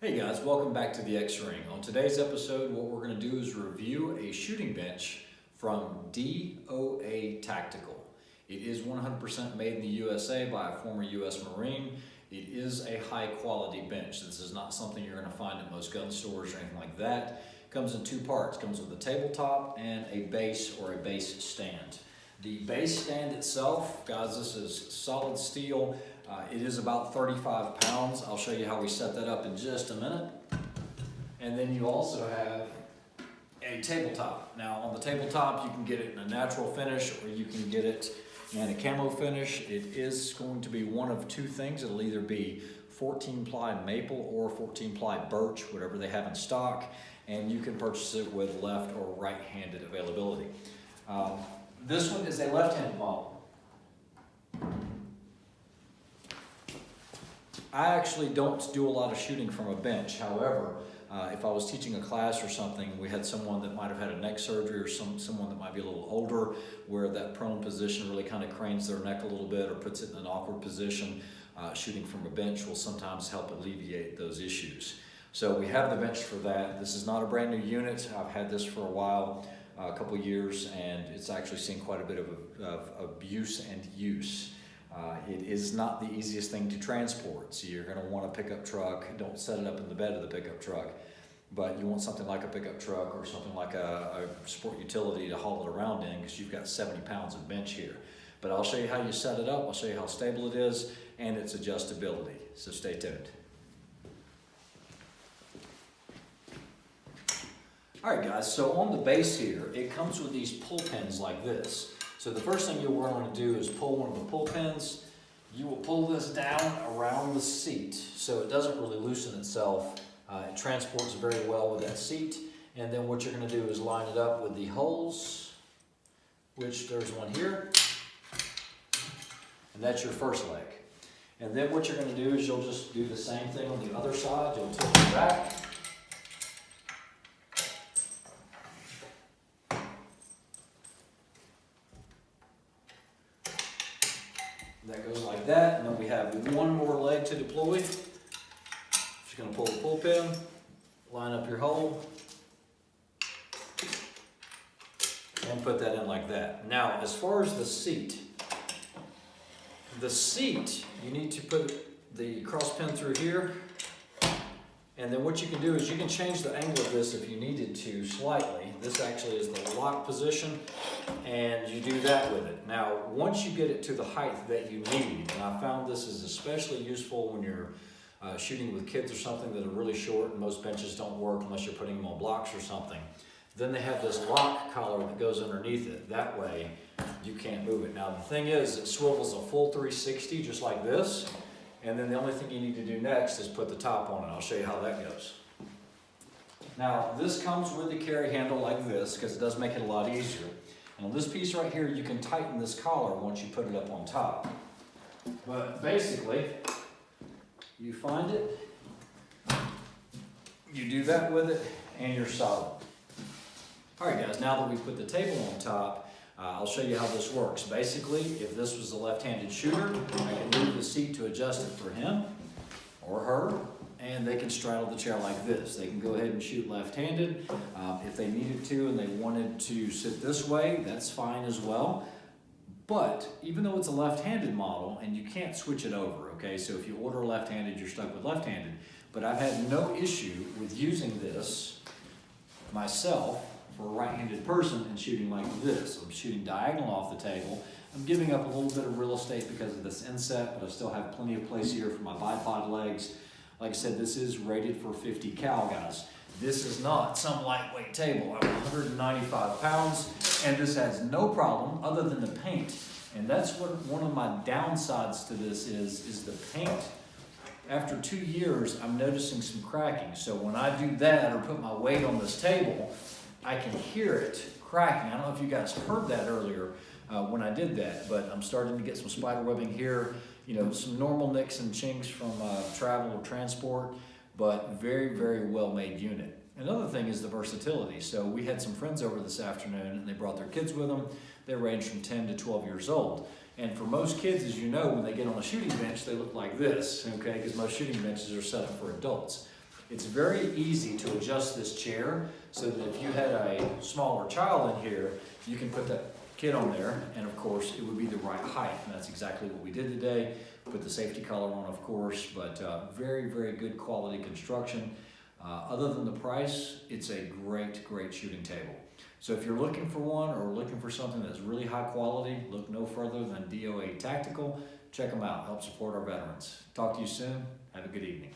Hey guys, welcome back to the X-Ring. On today's episode, what we're going to do is review a shooting bench from DOA Tactical. It is 100% made in the USA by a former US Marine. It is a high quality bench. This is not something you're going to find at most gun stores or anything like that. It comes in two parts. It comes with a tabletop and a base or a base stand. The base stand itself, guys, this is solid steel. It is about 35 pounds. I'll show you how we set that up in just a minute. And then you also have a tabletop. Now on the tabletop, you can get it in a natural finish or you can get it in a camo finish. It is going to be one of two things. It'll either be 14 ply maple or 14 ply birch, whatever they have in stock. And you can purchase it with left or right-handed availability. This one is a left-handed model. I actually don't do a lot of shooting from a bench. However, if I was teaching a class or something, we had someone that might have had a neck surgery or someone that might be a little older where that prone position really kind of cranes their neck a little bit or puts it in an awkward position. Shooting from a bench will sometimes help alleviate those issues. So we have the bench for that. This is not a brand new unit. I've had this for a while, a couple years, and it's actually seen quite a bit of abuse and use. It is not the easiest thing to transport, so you're going to want a pickup truck. Don't set it up in the bed of the pickup truck, but you want something like a pickup truck or something like a sport utility to haul it around in because you've got 70 pounds of bench here. But I'll show you how you set it up, I'll show you how stable it is, and its adjustability, so stay tuned. Alright guys, so on the base here, it comes with these pull pins like this. So the first thing you'll want to do is pull one of the pull pins. You will pull this down around the seat so it doesn't really loosen itself. It transports very well with that seat. And then what you're going to do is line it up with the holes, which there's one here. And that's your first leg. And then what you're going to do is you'll just do the same thing on the other side. You'll tilt it back. That goes like that, and then we have one more leg to deploy. Just going to pull the pull pin, line up your hole, and put that in like that. Now, as far as the seat, you need to put the cross pin through here, and then what you can do is you can change the angle of this if you needed to slightly. This actually is the lock position, and you do that with it. Now, once you get it to the height that you need, and I found this is especially useful when you're shooting with kids or something that are really short, and most benches don't work unless you're putting them on blocks or something. Then they have this lock collar that goes underneath it. That way, you can't move it. Now, the thing is, it swivels a full 360 just like this. And then the only thing you need to do next is put the top on it. I'll show you how that goes. Now, this comes with the carry handle like this because it does make it a lot easier. And on this piece right here, you can tighten this collar once you put it up on top. But basically, you find it, you do that with it, and you're solid. All right, guys, now that we've put the table on top, I'll show you how this works. Basically, if this was a left-handed shooter, I can move the seat to adjust it for him or her, and they can straddle the chair like this. They can go ahead and shoot left-handed. If they needed to and they wanted to sit this way, that's fine as well. But even though it's a left-handed model, and you can't switch it over, okay? So if you order left-handed, you're stuck with left-handed. But I've had no issue with using this myself for a right-handed person and shooting like this. I'm shooting diagonal off the table. I'm giving up a little bit of real estate because of this inset, but I still have plenty of place here for my bipod legs. Like I said, this is rated for 50 cal, guys. This is not some lightweight table. I'm 195 pounds, and this has no problem other than the paint. And that's what one of my downsides to this is the paint. After 2 years, I'm noticing some cracking. So when I do that or put my weight on this table, I can hear it cracking. I don't know if you guys heard that earlier when I did that, but I'm starting to get some spider webbing here. You know, some normal nicks and chinks from travel or transport, but very, very well-made unit. Another thing is the versatility. So we had some friends over this afternoon, and they brought their kids with them. They range from 10 to 12 years old. And for most kids, as you know, when they get on a shooting bench, they look like this, okay? Because most shooting benches are set up for adults. It's very easy to adjust this chair so that if you had a smaller child in here, you can put that kid on there, and of course it would be the right height, and that's exactly what we did today. Put the safety collar on, of course, but very, very good quality construction. Other than the price, it's a great shooting table. So if you're looking for one or looking for something that's really high quality, look no further than DOA Tactical. Check them out, help support our veterans. Talk to you soon. Have a good evening.